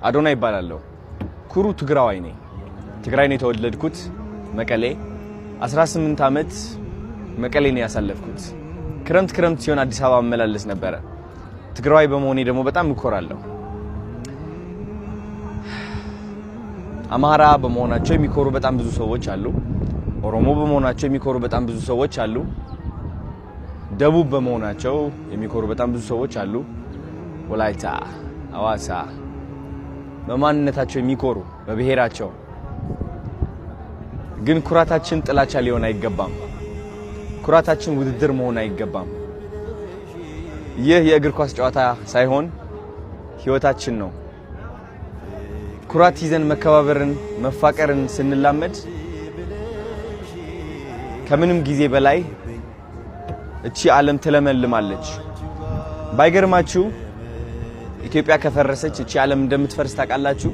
አዶናይ ይባላለሁ። ኩሩ ትግራዋይ ነኝ። ትግራይ ነው የተወለድኩት መቀሌ 18 አመት መቀሌ ነው ያሳለፍኩት። ክረምት ሲሆን አዲስ አበባ መመላለስ ነበር። ትግራዋይ በመሆኔ ደግሞ በጣም እኮራለሁ። አማራ በመሆናቸው የሚኮሩ በጣም ብዙ ሰዎች አሉ። ኦሮሞ በመሆናቸው የሚኮሩ በጣም ብዙ ሰዎች አሉ። ደቡብ በመሆናቸው የሚኮሩ በጣም ብዙ ሰዎች አሉ። ወላይታ፣ አዋሳ በማንነታቸው የሚኮሩ በብሔራቸው። ግን ኩራታችን ጥላቻ ሊሆን አይገባም። ኩራታችን ውድድር መሆን አይገባም። ይህ የእግር ኳስ ጨዋታ ሳይሆን ህይወታችን ነው። ኩራት ይዘን መከባበርን መፋቀርን ስንላመድ ከምንም ጊዜ በላይ እቺ ዓለም ትለመልማለች። ባይገርማችሁ ኢትዮጵያ ከፈረሰች እቺ ዓለም እንደምትፈርስ ታውቃላችሁ።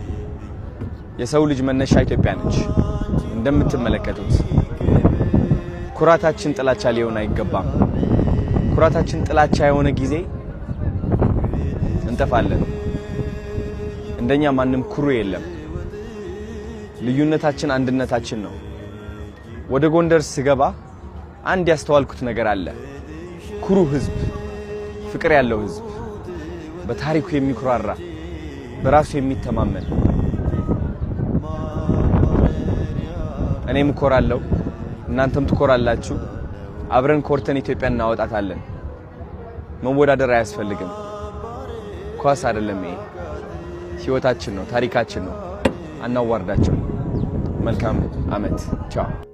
የሰው ልጅ መነሻ ኢትዮጵያ ነች። እንደምትመለከቱት ኩራታችን ጥላቻ ሊሆን አይገባም። ኩራታችን ጥላቻ የሆነ ጊዜ እንጠፋለን። እንደኛ ማንም ኩሩ የለም። ልዩነታችን አንድነታችን ነው። ወደ ጎንደር ስገባ አንድ ያስተዋልኩት ነገር አለ። ኩሩ ህዝብ፣ ፍቅር ያለው ህዝብ፣ በታሪኩ የሚኩራራ፣ በራሱ የሚተማመን። እኔም እኮራለሁ፣ እናንተም ትኮራላችሁ። አብረን ኮርተን ኢትዮጵያን እናወጣታለን። መወዳደር አያስፈልግም። ኳስ አይደለም ይሄ፣ ህይወታችን ነው፣ ታሪካችን ነው። አናዋርዳቸው። መልካም አመት። ቻው።